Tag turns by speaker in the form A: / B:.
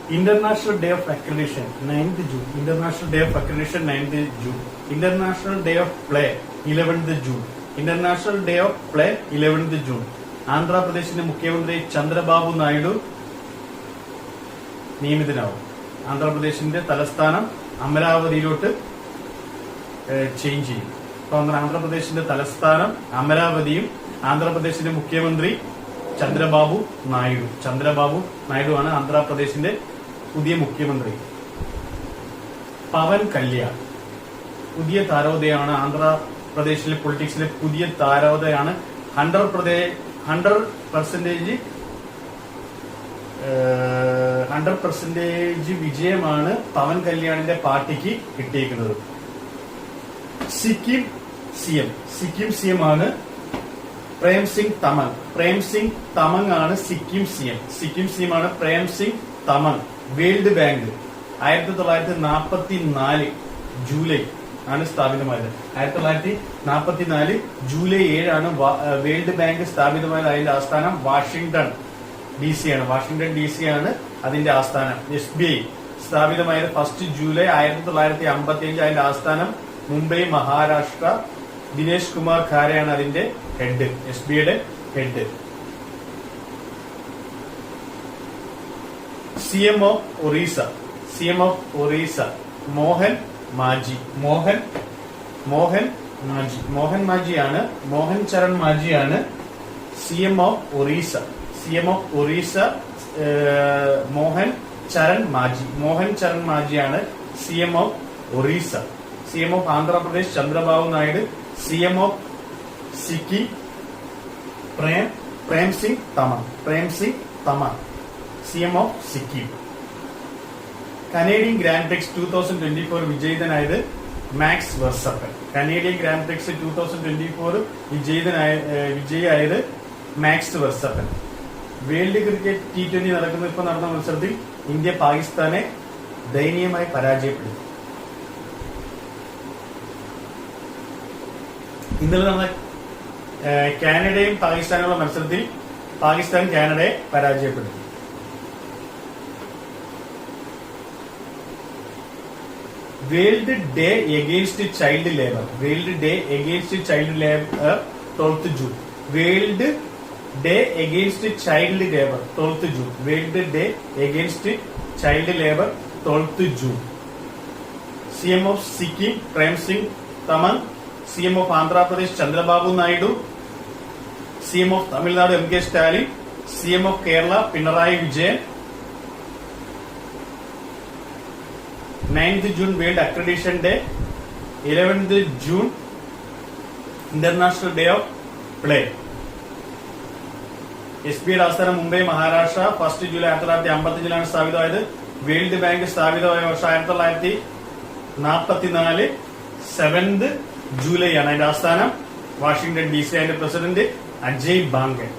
A: International Day of Accreditation, 9th June. International Day of Accreditation, 9th June. International Day of Play, 11th June. International Day of Play, 11th June. ആന്ധ്രാപ്രദേശിന്റെ മുഖ്യമന്ത്രി ചന്ദ്രബാബു നായിഡു നിയമിതനാവും. ആന്ധ്രാപ്രദേശിന്റെ തലസ്ഥാനം അമരാവതിയിലോട്ട് change ചെയ്യും. അപ്പൊ ആന്ധ്രാപ്രദേശിന്റെ തലസ്ഥാനം അമരാവതിയും ആന്ധ്രാപ്രദേശിന്റെ മുഖ്യമന്ത്രി ചന്ദ്രബാബു നായിഡു ആണ് ആന്ധ്രാപ്രദേശിന്റെ പുതിയ മുഖ്യമന്ത്രി. പവൻ കല്യാൺ പുതിയ താരോദയമാണ്. ആന്ധ്രാപ്രദേശിലെ പൊളിറ്റിക്സിലെ പുതിയ താരോദയാണ്. 100% വിജയമാണ് പവൻ കല്യാണിന്റെ പാർട്ടിക്ക് കിട്ടിയിരിക്കുന്നത്. സിക്കിം സിഎം ആണ് പ്രേം സിംഗ് തമങ് ആണ് സിക്കിം സിഎം ആണ് Prem Singh Tamang. World bank 1944 July ആണ് സ്ഥാപിതമായത്. 1944 ജൂലൈ 7 ആണ് വേൾഡ് ബാങ്ക് സ്ഥാപിതമായത്. അതിന്റെ ആസ്ഥാനം വാഷിംഗ്ടൺ ഡി സി ആണ് അതിന്റെ ആസ്ഥാനം. SBI സ്ഥാപിതമായത് 1 ജൂലൈ 1955. അതിന്റെ ആസ്ഥാനം മുംബൈ, മഹാരാഷ്ട്ര. ദിനേശ് കുമാർ ഖാരെയാണ് അതിന്റെ ഹെഡ്, SBIയുടെ head. CM of Orissa Mohan മാജിയാണ്. മോഹൻ ചരൺ മാജിയാണ് CM ഓഫ് ഒറീസ. മോഹൻ ചരൺ മാജിയാണ് CM of Orissa. CM of Andhra Pradesh Chandrababu Naidu. CM of Sikkim Prem Singh Tamang. CM of Sikkim. Canadian grand prix 2024 വിജയിതനായത് Max Verstappen. Canadian grand prix 2024 വിജയിയായത് Max Verstappen. World cricket T20 നടന്ന മത്സരത്തിൽ ഇന്ത്യ പാകിസ്ഥാനെ ദയനീയമായി പരാജയപ്പെടുത്തി. ഇന്നലെ നടന്ന കാനഡയും പാകിസ്ഥാനുള്ള മത്സരത്തിൽ പാകിസ്ഥാൻ കാനഡയെ പരാജയപ്പെടുത്തി. World day against child labour 12th June. World day against child labour 12th June. CM of Sikkim Prem Singh Tamang. CM of Andhra Pradesh Chandrababu Naidu. CM of Tamil Nadu MK Stalin. CM of Kerala Pinarayi Vijayan. 9th June world accreditation day. 11th June international day of play. SBIയുടെ ആസ്ഥാനം Mumbai, Maharashtra. 1 July 1955 സ്ഥാപിതമായത്. World bank സ്ഥാപിതമായ വർഷം 1944 7th July ആണ്. അതിന്റെ ആസ്ഥാനം Washington DC. അതിന്റെ president Ajay ബാങ്കൻ.